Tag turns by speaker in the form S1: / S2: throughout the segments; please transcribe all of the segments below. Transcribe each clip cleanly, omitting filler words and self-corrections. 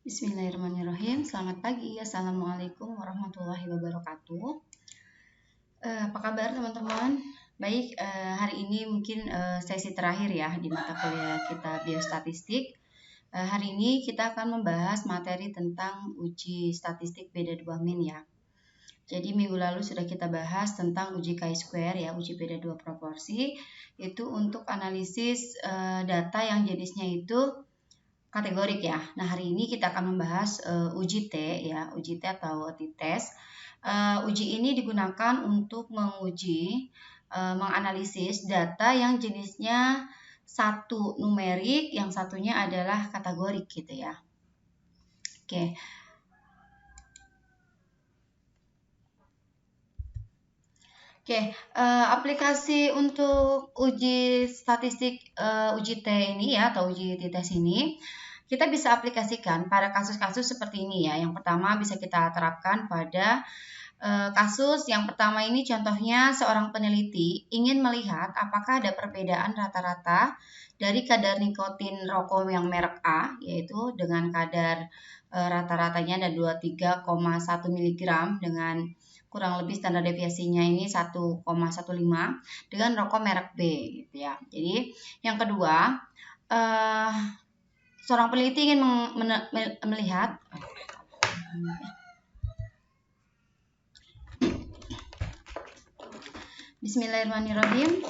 S1: Bismillahirrahmanirrahim. Selamat pagi. Assalamualaikum warahmatullahi wabarakatuh. Apa kabar teman-teman? Baik, hari ini mungkin sesi terakhir ya di mata kuliah kita biostatistik. Hari ini kita akan membahas materi tentang uji statistik beda 2 min ya. Jadi minggu lalu sudah kita bahas tentang uji chi-square ya, uji beda 2 proporsi. Itu untuk analisis data yang jenisnya itu kategorik ya. Nah, hari ini kita akan membahas uji T ya, uji T atau t-test. Uji ini digunakan untuk menguji, menganalisis data yang jenisnya satu numerik, yang satunya adalah kategorik gitu ya. Oke. Aplikasi untuk uji statistik uji T ini ya atau uji t-test ini kita bisa aplikasikan pada kasus-kasus seperti ini ya. Yang pertama bisa kita terapkan pada kasus yang pertama ini contohnya seorang peneliti ingin melihat apakah ada perbedaan rata-rata dari kadar nikotin rokok yang merek A yaitu dengan kadar rata-ratanya ada 23,1 mg dengan kurang lebih standar deviasinya ini 1,15 dengan rokok merek B gitu ya. Jadi yang kedua seorang peneliti ingin melihat Bismillahirrahmanirrahim.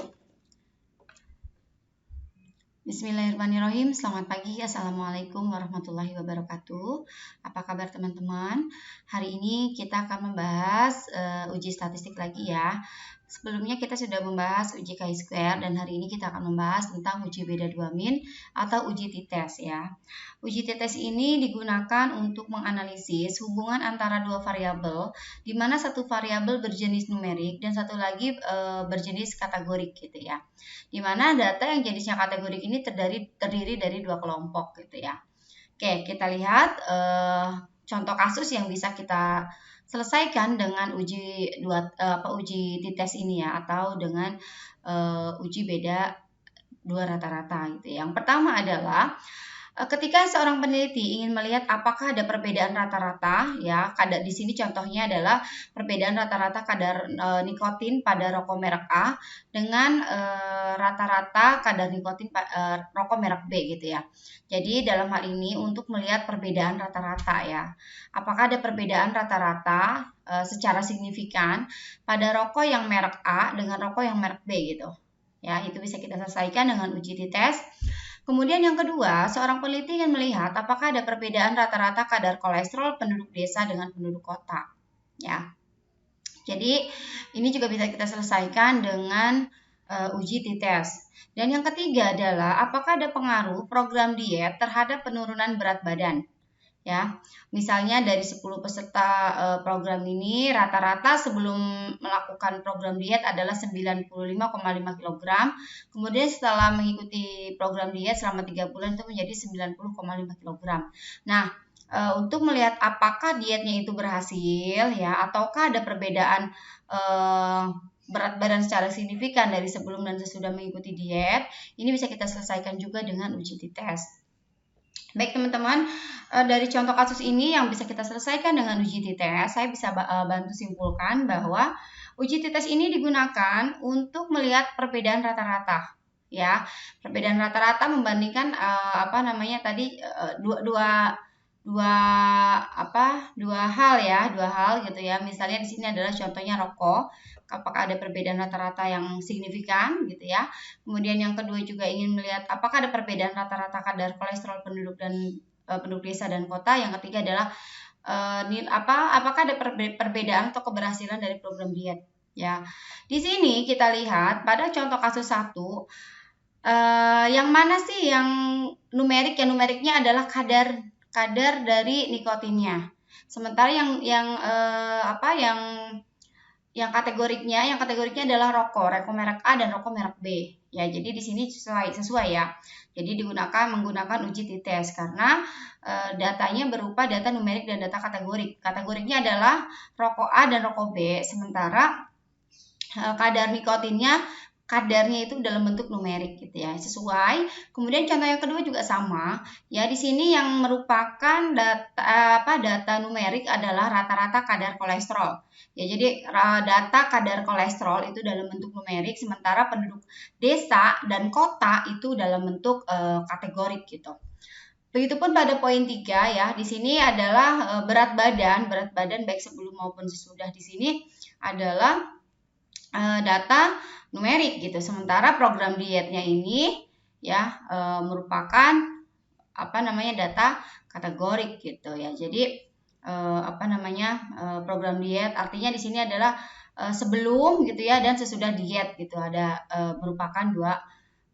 S1: Bismillahirrahmanirrahim. Selamat pagi. Assalamualaikum warahmatullahi wabarakatuh. Apa kabar teman-teman? Hari ini kita akan membahas uji statistik lagi ya. Sebelumnya kita sudah membahas uji chi-square dan hari ini kita akan membahas tentang uji beda 2 min atau uji t-test ya. Uji t-test ini digunakan untuk menganalisis hubungan antara dua variabel di mana satu variabel berjenis numerik dan satu lagi berjenis kategorik gitu ya. Di mana data yang jenisnya kategorik ini terdiri dari dua kelompok gitu ya. Oke, kita lihat contoh kasus yang bisa kita selesaikan dengan uji t-test ini ya atau dengan uji beda 2 rata-rata gitu. Yang pertama adalah ketika seorang peneliti ingin melihat apakah ada perbedaan rata-rata ya, kadar di sini contohnya adalah perbedaan rata-rata kadar nikotin pada rokok merek A dengan rata-rata kadar nikotin rokok merek B gitu ya. Jadi dalam hal ini untuk melihat perbedaan rata-rata ya. Apakah ada perbedaan rata-rata secara signifikan pada rokok yang merek A dengan rokok yang merek B gitu. Ya, itu bisa kita selesaikan dengan uji t-test. Kemudian yang kedua, seorang peneliti ingin melihat apakah ada perbedaan rata-rata kadar kolesterol penduduk desa dengan penduduk kota. Ya. Jadi ini juga bisa kita selesaikan dengan uji t-test. Dan yang ketiga adalah apakah ada pengaruh program diet terhadap penurunan berat badan. Ya, misalnya dari 10 peserta program ini rata-rata sebelum melakukan program diet adalah 95,5 kg. Kemudian setelah mengikuti program diet selama 3 bulan itu menjadi 90,5 kg. Nah, untuk melihat apakah dietnya itu berhasil ya ataukah ada perbedaan berat badan secara signifikan dari sebelum dan sesudah mengikuti diet, ini bisa kita selesaikan juga dengan uji t-test. Baik teman-teman, dari contoh kasus ini yang bisa kita selesaikan dengan uji t-test, saya bisa bantu simpulkan bahwa uji t-test ini digunakan untuk melihat perbedaan rata-rata, ya, perbedaan rata-rata membandingkan dua hal gitu ya. Misalnya di sini adalah contohnya rokok. Apakah ada perbedaan rata-rata yang signifikan gitu ya. Kemudian yang kedua juga ingin melihat apakah ada perbedaan rata-rata kadar kolesterol penduduk dan penduduk desa dan kota. Yang ketiga adalah apakah ada perbedaan atau keberhasilan dari program diet ya. Di sini kita lihat pada contoh kasus 1 yang mana sih yang numerik? Yang numeriknya adalah kadar dari nikotinnya. Sementara yang kategoriknya adalah rokok merek A dan rokok merek B. Ya, jadi di sini sesuai ya. Jadi menggunakan uji t-test karena datanya berupa data numerik dan data kategorik. Kategoriknya adalah rokok A dan rokok B, sementara kadar nikotinnya kadarnya itu dalam bentuk numerik gitu ya, sesuai. Kemudian contoh yang kedua juga sama ya, di sini yang merupakan data numerik adalah rata-rata kadar kolesterol ya. Jadi data kadar kolesterol itu dalam bentuk numerik, sementara penduduk desa dan kota itu dalam bentuk kategorik gitu. Begitupun pada poin 3 ya, di sini adalah berat badan baik sebelum maupun sesudah. Di sini adalah data numerik gitu. Sementara program dietnya ini ya merupakan data kategorik gitu ya. Jadi program diet artinya di sini adalah sebelum gitu ya dan sesudah diet gitu, ada merupakan dua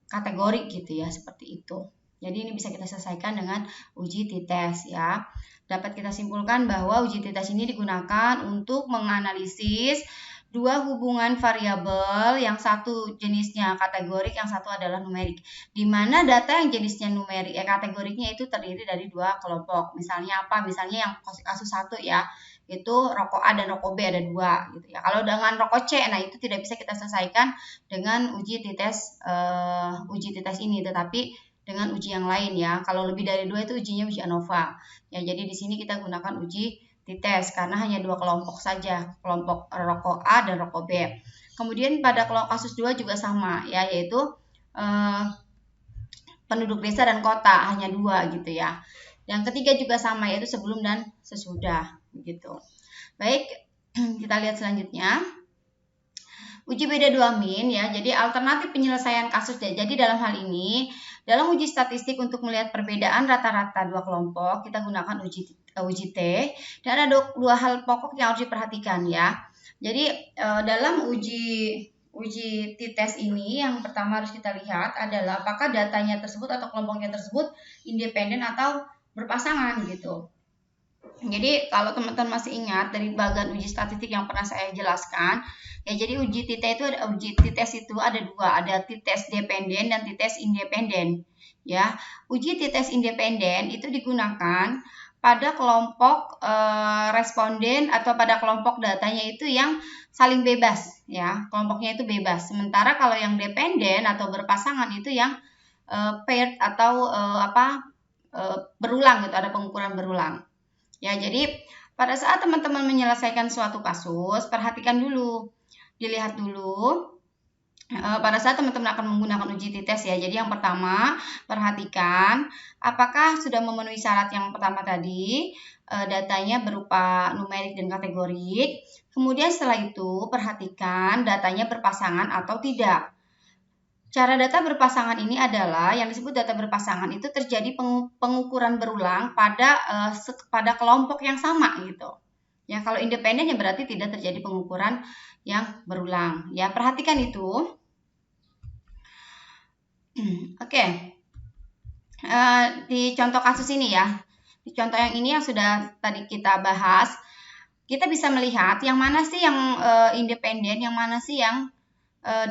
S1: kategori gitu ya, seperti itu. Jadi ini bisa kita selesaikan dengan uji t-test ya. Dapat kita simpulkan bahwa uji t-test ini digunakan untuk menganalisis dua hubungan variabel, yang satu jenisnya kategorik, yang satu adalah numerik. Di mana data yang jenisnya numerik kategoriknya itu terdiri dari dua kelompok. Misalnya apa? Misalnya yang kasus 1 ya, itu rokok A dan rokok B ada dua gitu ya. Kalau dengan rokok C, nah itu tidak bisa kita selesaikan dengan uji t-test ini, tetapi dengan uji yang lain ya. Kalau lebih dari dua itu ujinya uji ANOVA. Ya, jadi di sini kita gunakan uji t-test karena hanya dua kelompok saja, kelompok rokok A dan rokok B. Kemudian pada kasus 2 juga sama ya, yaitu penduduk desa dan kota, hanya dua gitu ya. Yang ketiga juga sama, yaitu sebelum dan sesudah begitu. Baik, kita lihat selanjutnya. Uji beda 2 min ya, jadi alternatif penyelesaian kasus. Jadi dalam hal ini, dalam uji statistik untuk melihat perbedaan rata-rata dua kelompok, kita gunakan uji T, dan ada dua hal pokok yang harus diperhatikan ya. Jadi dalam uji t-test ini, yang pertama harus kita lihat adalah apakah datanya tersebut atau kelompoknya tersebut independen atau berpasangan gitu. Jadi kalau teman-teman masih ingat dari bagian uji statistik yang pernah saya jelaskan ya, jadi uji t-test itu ada dua, ada t-test dependen dan t-test independen ya. Uji t-test independen itu digunakan pada kelompok responden atau pada kelompok datanya itu yang saling bebas ya, kelompoknya itu bebas. Sementara kalau yang dependen atau berpasangan itu yang paired atau berulang gitu, ada pengukuran berulang. Ya, jadi pada saat teman-teman menyelesaikan suatu kasus, perhatikan dulu, dilihat dulu pada saat teman-teman akan menggunakan uji t-test ya. Jadi yang pertama, perhatikan apakah sudah memenuhi syarat yang pertama tadi, datanya berupa numerik dan kategorik. Kemudian setelah itu, perhatikan datanya berpasangan atau tidak. Cara data berpasangan ini adalah yang disebut data berpasangan itu terjadi pengukuran berulang pada kelompok yang sama gitu. Ya, kalau independen ya berarti tidak terjadi pengukuran yang berulang. Ya, perhatikan itu. Oke. Di contoh kasus ini ya. Di contoh yang ini yang sudah tadi kita bahas, kita bisa melihat yang mana sih yang independen, yang mana sih yang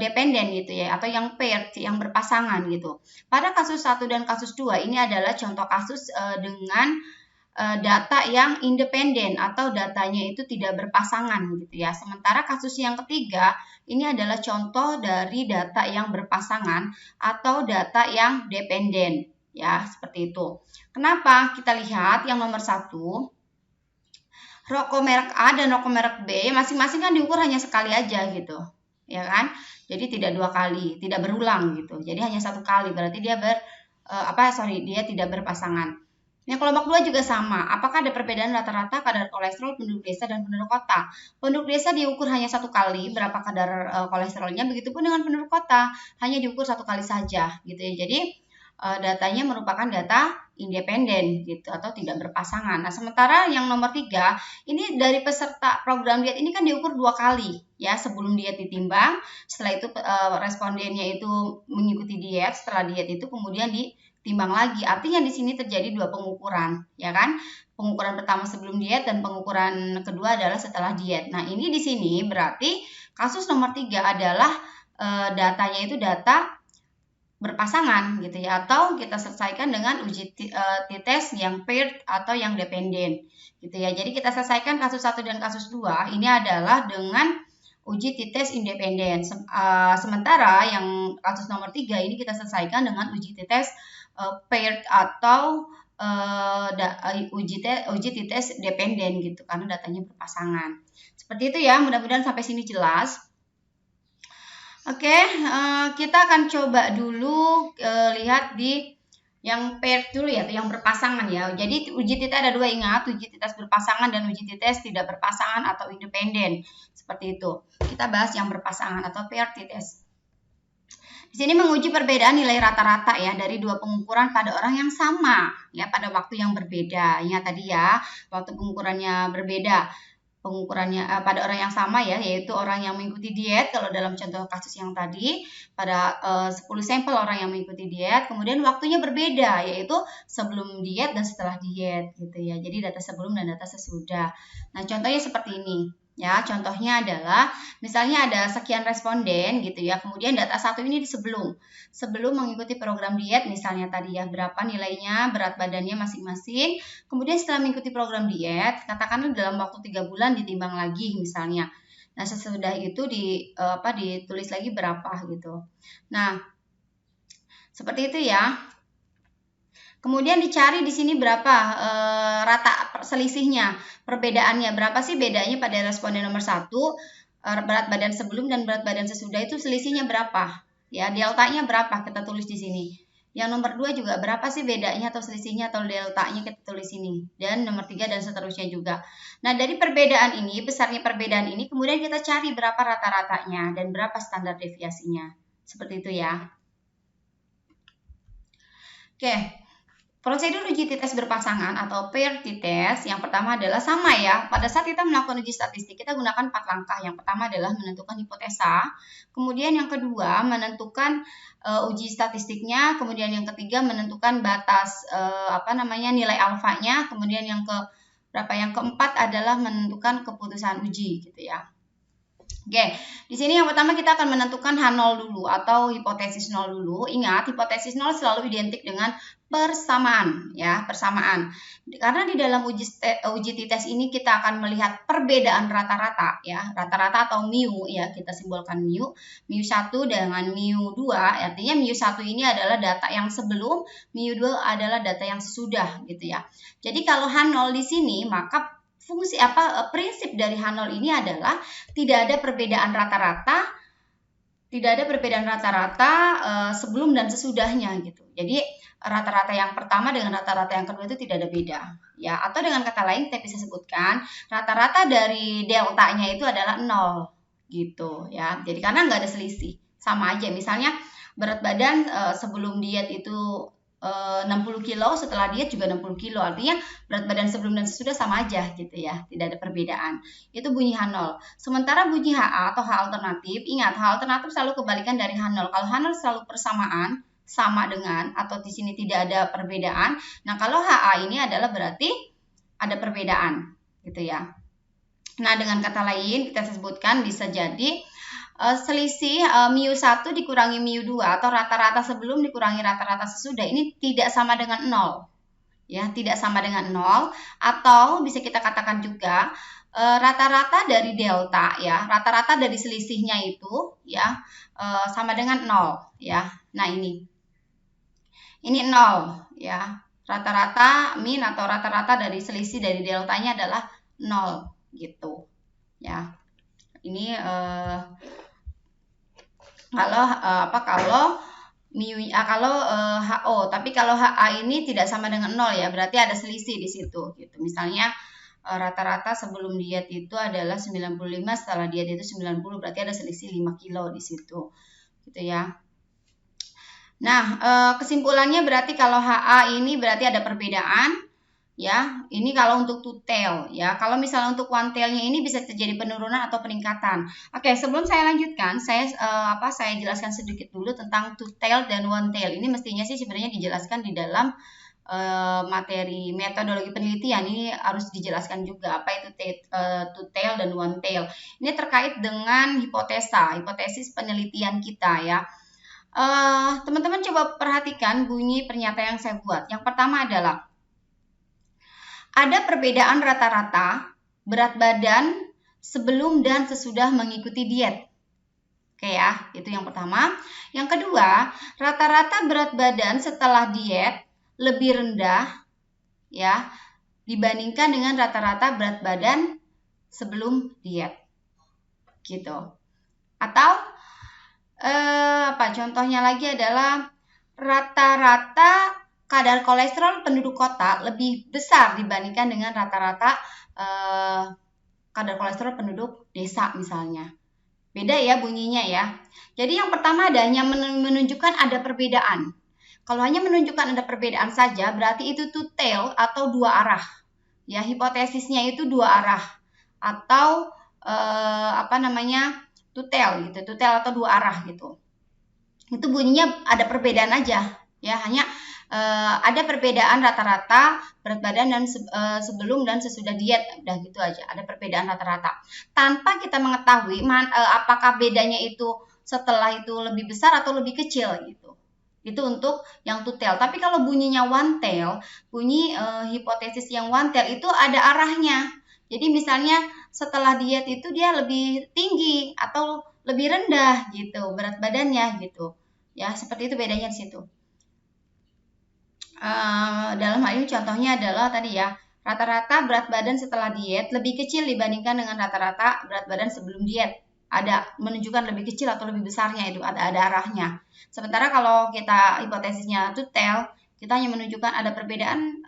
S1: dependen gitu ya, atau yang paired, yang berpasangan gitu. Pada kasus 1 dan kasus 2 ini adalah contoh kasus dengan data yang independen atau datanya itu tidak berpasangan gitu ya. Sementara kasus yang ketiga ini adalah contoh dari data yang berpasangan atau data yang dependen ya, seperti itu. Kenapa? Kita lihat yang nomor 1, rokok merek A dan rokok merek B masing-masing kan diukur hanya sekali aja gitu, ya kan? Jadi tidak 2 kali, tidak berulang gitu. Jadi hanya 1 kali, berarti dia dia tidak berpasangan. Yang kelompok 2 juga sama. Apakah ada perbedaan rata-rata kadar kolesterol penduduk desa dan penduduk kota? Penduduk desa diukur hanya 1 kali berapa kadar kolesterolnya, begitupun dengan penduduk kota hanya diukur 1 kali saja gitu ya. Jadi datanya merupakan data independen gitu atau tidak berpasangan. Nah, sementara yang nomor 3 ini dari peserta program diet ini kan diukur 2 kali ya, sebelum diet ditimbang, setelah itu respondennya itu mengikuti diet, setelah diet itu kemudian ditimbang lagi. Artinya di sini terjadi 2 pengukuran, ya kan? Pengukuran pertama sebelum diet dan pengukuran kedua adalah setelah diet. Nah, ini di sini berarti kasus nomor 3 adalah datanya itu data berpasangan gitu ya, atau kita selesaikan dengan uji t-test yang paired atau yang dependen gitu ya. Jadi kita selesaikan kasus 1 dan kasus 2 ini adalah dengan uji t-test independen. Sementara yang kasus nomor 3 ini kita selesaikan dengan uji t-test paired atau uji t-test dependen gitu, karena datanya berpasangan. Seperti itu ya, mudah-mudahan sampai sini jelas. Oke, kita akan coba dulu lihat di yang paired dulu ya, yang berpasangan ya. Jadi uji t-test ada 2, ingat, uji t-test berpasangan dan uji t-test tidak berpasangan atau independen. Seperti itu. Kita bahas yang berpasangan atau paired t-test. Di sini menguji perbedaan nilai rata-rata ya dari 2 pengukuran pada orang yang sama ya pada waktu yang berbeda. Ingat tadi ya, waktu pengukurannya berbeda. Pengukurannya pada orang yang sama ya, yaitu orang yang mengikuti diet. Kalau dalam contoh kasus yang tadi, pada 10 sampel orang yang mengikuti diet, kemudian waktunya berbeda, yaitu sebelum diet dan setelah diet gitu ya. Jadi data sebelum dan data sesudah. Nah, contohnya seperti ini. Ya, contohnya adalah misalnya ada sekian responden gitu ya. Kemudian data 1 ini di sebelum mengikuti program diet misalnya tadi ya, berapa nilainya, berat badannya masing-masing. Kemudian setelah mengikuti program diet, katakanlah dalam waktu 3 bulan ditimbang lagi misalnya. Nah, sesudah itu ditulis lagi berapa gitu. Nah, seperti itu ya. Kemudian dicari di sini berapa rata selisihnya, perbedaannya. Berapa sih bedanya pada responden nomor 1, berat badan sebelum dan berat badan sesudah itu selisihnya berapa? Ya, deltanya berapa? Kita tulis di sini. Yang nomor 2 juga berapa sih bedanya atau selisihnya atau deltanya kita tulis ini. Dan nomor 3 dan seterusnya juga. Nah, dari perbedaan ini, besarnya perbedaan ini, kemudian kita cari berapa rata-ratanya dan berapa standar deviasinya. Seperti itu ya. Oke. Prosedur uji t-test berpasangan atau paired t-test yang pertama adalah sama ya. Pada saat kita melakukan uji statistik, kita gunakan 4 langkah. Yang pertama adalah menentukan hipotesa. Kemudian yang kedua menentukan uji statistiknya. Kemudian yang ketiga menentukan batas nilai alfanya. Kemudian yang keempat adalah menentukan keputusan uji gitu ya. Oke, di sini yang pertama kita akan menentukan H0 dulu atau hipotesis 0 dulu. Ingat, hipotesis 0 selalu identik dengan persamaan ya, persamaan. Karena di dalam uji t-test ini kita akan melihat perbedaan rata-rata ya, rata-rata atau mu ya, kita simbolkan mu 1 dengan mu 2, artinya mu 1 ini adalah data yang sebelum, mu 2 adalah data yang sesudah gitu ya. Jadi kalau H0 di sini maka prinsip dari H0 ini adalah tidak ada perbedaan rata-rata, sebelum dan sesudahnya gitu. Jadi rata-rata yang pertama dengan rata-rata yang kedua itu tidak ada beda ya, atau dengan kata lain kita bisa sebutkan rata-rata dari deltanya itu adalah 0 gitu ya. Jadi karena nggak ada selisih, sama aja. Misalnya berat badan sebelum diet itu 60 kilo, setelah diet juga 60 kilo, artinya berat badan sebelum dan sesudah sama aja gitu ya, tidak ada perbedaan. Itu bunyi H0. Sementara bunyi HA atau H alternatif, ingat H alternatif selalu kebalikan dari H0. Kalau H0 selalu persamaan, sama dengan, atau di sini tidak ada perbedaan. Nah, kalau HA ini adalah berarti ada perbedaan gitu ya. Nah, dengan kata lain kita sebutkan bisa jadi selisih mu 1 dikurangi mu 2 atau rata-rata sebelum dikurangi rata-rata sesudah ini tidak sama dengan 0. Ya, tidak sama dengan 0, atau bisa kita katakan juga rata-rata dari delta ya, rata-rata dari selisihnya itu ya sama dengan 0 ya. Nah, ini 0 ya. Rata-rata min atau rata-rata dari selisih dari deltanya adalah 0 gitu. Ya. Ini kalau HO, tapi kalau HA ini tidak sama dengan 0 ya, berarti ada selisih di situ gitu. Misalnya rata-rata sebelum diet itu adalah 95, setelah diet itu 90, berarti ada selisih 5 kilo di situ gitu ya. Nah, kesimpulannya berarti kalau HA ini berarti ada perbedaan ya. Ini kalau untuk two tail ya. Kalau misalnya untuk one tailnya ini bisa terjadi penurunan atau peningkatan. Oke, sebelum saya lanjutkan, saya jelaskan sedikit dulu tentang two tail dan one tail. Ini mestinya sih sebenarnya dijelaskan di dalam materi metodologi penelitian. Ini harus dijelaskan juga apa itu two tail dan one tail. Ini terkait dengan hipotesis penelitian kita ya. Teman-teman coba perhatikan bunyi pernyataan yang saya buat. Yang pertama adalah ada perbedaan rata-rata berat badan sebelum dan sesudah mengikuti diet. Oke ya, itu yang pertama. Yang kedua, rata-rata berat badan setelah diet lebih rendah ya dibandingkan dengan rata-rata berat badan sebelum diet. Gitu. Atau contohnya lagi adalah rata-rata kadar kolesterol penduduk kota lebih besar dibandingkan dengan rata-rata kadar kolesterol penduduk desa misalnya. Beda ya bunyinya ya. Jadi yang pertama hanya menunjukkan ada perbedaan. Kalau hanya menunjukkan ada perbedaan saja, berarti itu two tail atau dua arah. Ya, hipotesisnya itu dua arah atau two tail gitu, two tail atau dua arah gitu. Itu bunyinya ada perbedaan aja. Ya, hanya ada perbedaan rata-rata berat badan dan sebelum dan sesudah diet, udah gitu aja. Ada perbedaan rata-rata tanpa kita mengetahui apakah bedanya itu setelah itu lebih besar atau lebih kecil gitu. Itu untuk yang two tail. Tapi kalau bunyinya one tail, bunyi hipotesis yang one tail itu ada arahnya. Jadi misalnya setelah diet itu dia lebih tinggi atau lebih rendah gitu berat badannya gitu. Ya, seperti itu bedanya di situ. Dalam hal ini contohnya adalah tadi ya, rata-rata berat badan setelah diet lebih kecil dibandingkan dengan rata-rata berat badan sebelum diet. Ada menunjukkan lebih kecil atau lebih besarnya, itu ada arahnya. Sementara kalau kita hipotesisnya two tail, kita hanya menunjukkan ada perbedaan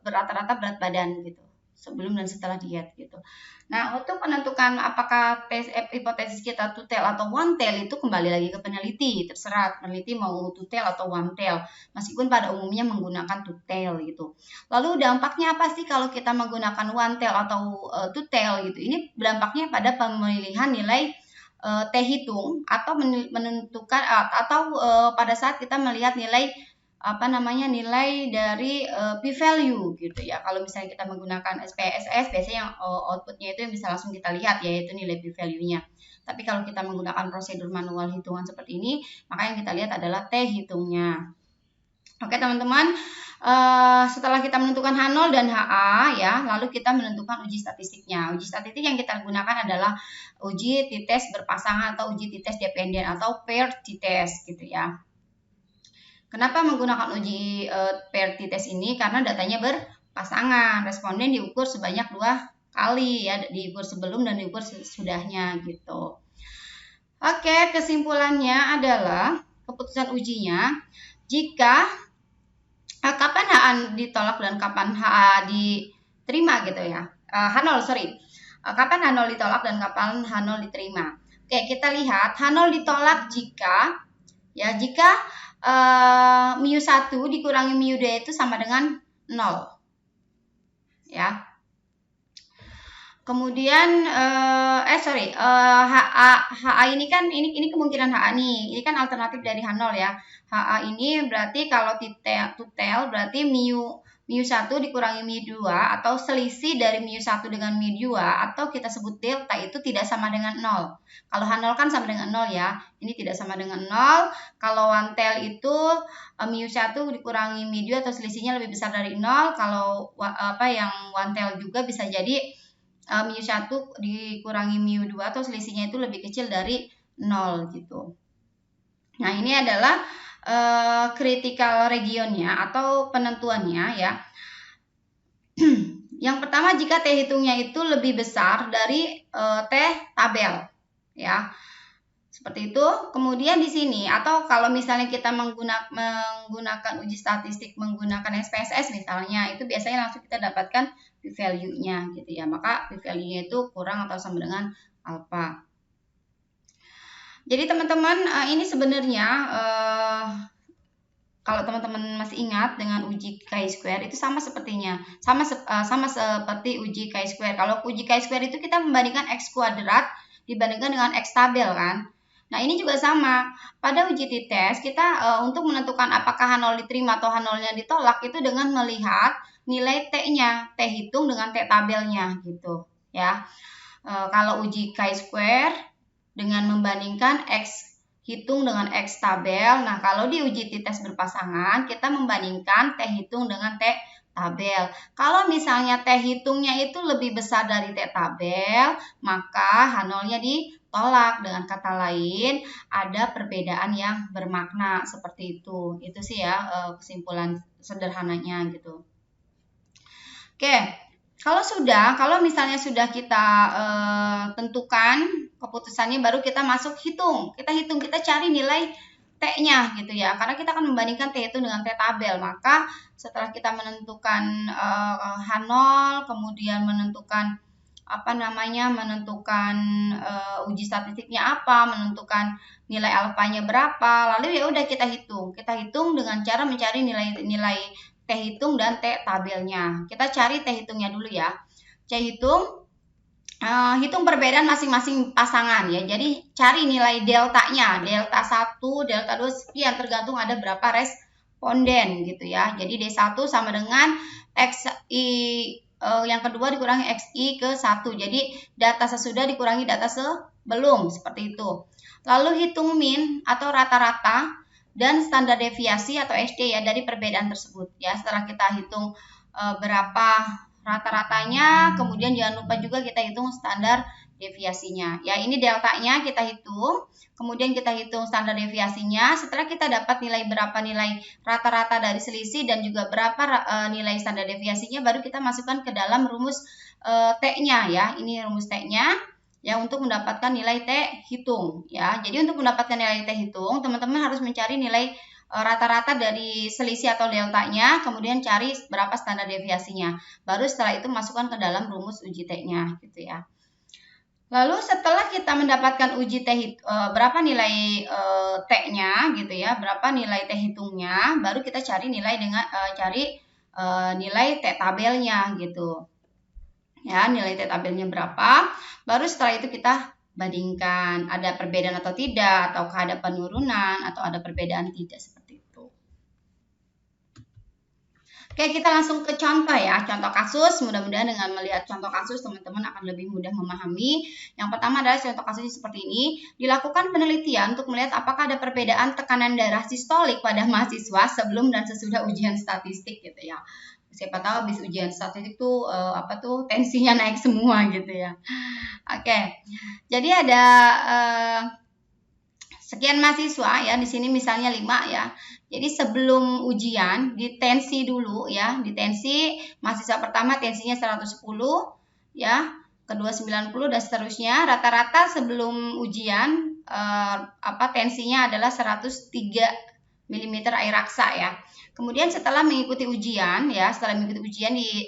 S1: rata-rata berat badan gitu sebelum dan setelah diet gitu. Nah, untuk menentukan apakah hipotesis kita two tail atau one tail itu kembali lagi ke peneliti, terserah peneliti mau two tail atau one tail, meskipun pada umumnya menggunakan two tail gitu. Lalu dampaknya apa sih kalau kita menggunakan one tail atau two tail gitu? Ini dampaknya pada pemilihan nilai T hitung atau menentukan atau pada saat kita melihat nilai nilai dari p-value gitu ya. Kalau misalnya kita menggunakan SPSS, biasanya yang outputnya itu yang bisa langsung kita lihat, yaitu nilai p-value-nya. Tapi kalau kita menggunakan prosedur manual hitungan seperti ini, maka yang kita lihat adalah T hitungnya. Oke teman-teman, setelah kita menentukan H0 dan HA ya, lalu kita menentukan uji statistiknya. Uji statistik yang kita gunakan adalah uji t-test berpasangan atau uji t-test dependen atau paired t-test gitu ya. Kenapa menggunakan uji paired t-test ini? Karena datanya berpasangan. Responden diukur sebanyak 2 kali ya, diukur sebelum dan diukur sesudahnya gitu. Oke, kesimpulannya adalah keputusan ujinya jika kapan HA ditolak dan kapan HA diterima gitu ya. H0, kapan H0 ditolak dan kapan H0 diterima. Oke, kita lihat H0 ditolak jika mu1 dikurangi mu2 itu sama dengan 0. Ya. Kemudian HA ini kan ini kemungkinan HA nih. Ini kan alternatif dari H0 ya. HA ini berarti kalau two tail berarti mu1 dikurangi mu2 atau selisih dari mu1 dengan mu2 atau kita sebut delta itu tidak sama dengan 0. Kalau H0 kan sama dengan 0 ya. Ini tidak sama dengan 0. Kalau one tail itu mu1 dikurangi mu2 atau selisihnya lebih besar dari 0. Kalau yang one tail juga bisa jadi mu1 dikurangi mu2 atau selisihnya itu lebih kecil dari 0 gitu. Nah, ini adalah critical regionnya atau penentuannya ya. Yang pertama, jika T hitungnya itu lebih besar dari T tabel ya. Seperti itu. Kemudian di sini atau kalau misalnya kita menggunakan uji statistik menggunakan SPSS misalnya, itu biasanya langsung kita dapatkan p-value-nya gitu ya. Maka p-value-nya itu kurang atau sama dengan alpha. Jadi teman-teman, ini sebenarnya kalau teman-teman masih ingat dengan uji chi-square itu sama sepertinya, sama seperti uji chi-square. Kalau uji chi-square itu kita membandingkan x kuadrat dibandingkan dengan x tabel kan. Nah, ini juga sama. Pada uji t-test kita untuk menentukan apakah H0 diterima atau H0-nya ditolak itu dengan melihat nilai T-nya, T hitung dengan T tabelnya gitu ya. Kalau uji chi-square dengan membandingkan X hitung dengan X tabel. Nah, kalau di uji t-test berpasangan, kita membandingkan T hitung dengan T tabel. Kalau misalnya T hitungnya itu lebih besar dari T tabel, maka H0-nya ditolak. Dengan kata lain, ada perbedaan yang bermakna seperti itu. Itu sih ya kesimpulan sederhananya gitu. Oke, kalau misalnya sudah kita tentukan keputusannya, baru kita masuk hitung. Kita cari nilai T-nya gitu ya. Karena kita akan membandingkan T hitung dengan T tabel. Maka setelah kita menentukan H0, kemudian menentukan uji statistiknya apa, menentukan nilai alfanya berapa, lalu ya udah kita hitung. Kita hitung dengan cara mencari nilai T hitung dan T tabelnya. Kita cari T hitungnya dulu ya. Hitung perbedaan masing-masing pasangan ya. Jadi cari nilai deltanya, delta 1, delta 2 sekian, tergantung ada berapa responden gitu ya. Jadi D1 sama dengan XI yang kedua dikurangi XI ke 1. Jadi data sesudah dikurangi data sebelum, seperti itu. Lalu hitung min atau rata-rata dan standar deviasi atau SD ya dari perbedaan tersebut ya. Setelah kita hitung berapa rata-ratanya, kemudian jangan lupa juga kita hitung standar deviasinya ya. Ini deltanya kita hitung, kemudian kita hitung standar deviasinya. Setelah kita dapat berapa nilai rata-rata dari selisih dan juga berapa nilai standar deviasinya, baru kita masukkan ke dalam rumus T-nya ya. Ini rumus T-nya ya untuk mendapatkan nilai T hitung ya. Jadi untuk mendapatkan nilai T hitung, teman-teman harus mencari nilai rata-rata dari selisih atau deltanya, kemudian cari berapa standar deviasinya. Baru setelah itu masukkan ke dalam rumus uji T-nya gitu ya. Lalu setelah kita mendapatkan uji T berapa nilai T-nya gitu ya, berapa nilai T hitungnya, baru kita cari nilai nilai T tabelnya gitu. Ya, nilai T tabelnya berapa, baru setelah itu kita bandingkan ada perbedaan atau tidak, ataukah ada penurunan atau ada perbedaan tidak, seperti itu. Oke, kita langsung ke contoh ya, contoh kasus. Mudah-mudahan dengan melihat contoh kasus teman-teman akan lebih mudah memahami. Yang pertama adalah contoh kasusnya seperti ini. Dilakukan penelitian untuk melihat apakah ada perbedaan tekanan darah sistolik pada mahasiswa sebelum dan sesudah ujian statistik gitu ya. Siapa tahu habis ujian statistik tuh tensinya naik semua gitu ya. Oke. Jadi ada sekian mahasiswa ya, di sini misalnya 5 ya. Jadi sebelum ujian ditensi dulu ya. Ditensi mahasiswa pertama tensinya 110 ya, kedua 90 dan seterusnya. Rata-rata sebelum ujian tensinya adalah 103 mm air raksa ya. Kemudian setelah mengikuti ujian di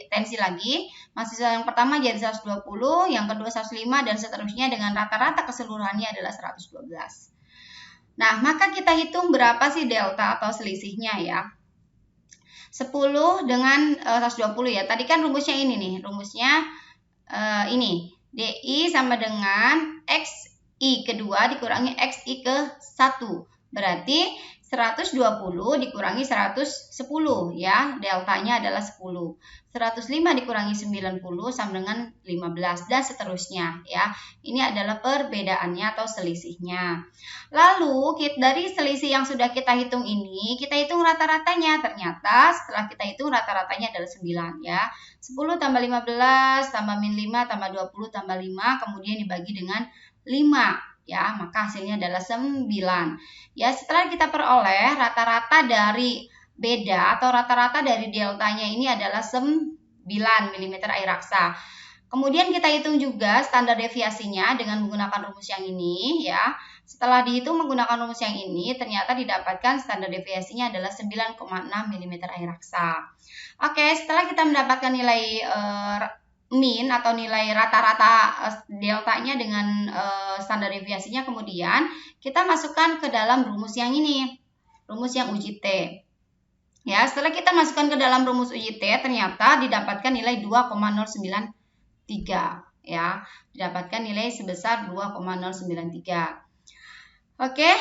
S1: tensi lagi, mahasiswa yang pertama jadi 120, yang kedua 105 dan seterusnya dengan rata-rata keseluruhannya adalah 112. Nah, maka kita hitung berapa sih delta atau selisihnya ya. 10 dengan 120 ya. Tadi kan rumusnya ini nih, rumusnya ini. DI sama dengan XI kedua dikurangi XI ke 1. Berarti 120 dikurangi 110 ya, deltanya adalah 10. 105 dikurangi 90 sama dengan 15 dan seterusnya ya. Ini adalah perbedaannya atau selisihnya. Lalu dari selisih yang sudah kita hitung ini, kita hitung rata-ratanya. Ternyata setelah kita hitung rata-ratanya adalah 9 ya. 10 tambah 15 tambah min 5 tambah 20 tambah 5 kemudian dibagi dengan 5. Ya, maka hasilnya adalah 9. Ya, setelah kita peroleh rata-rata dari beda atau rata-rata dari deltanya ini adalah 9 mm air raksa. Kemudian kita hitung juga standar deviasinya dengan menggunakan rumus yang ini ya. Setelah dihitung menggunakan rumus yang ini, ternyata didapatkan standar deviasinya adalah 9,6 mm air raksa. Oke, setelah kita mendapatkan nilai min atau nilai rata-rata deltanya dengan standar deviasinya, kemudian kita masukkan ke dalam rumus yang ini, rumus yang uji T. Ya, setelah kita masukkan ke dalam rumus uji T, ternyata didapatkan nilai 2,093 ya, didapatkan nilai sebesar 2,093. Oke,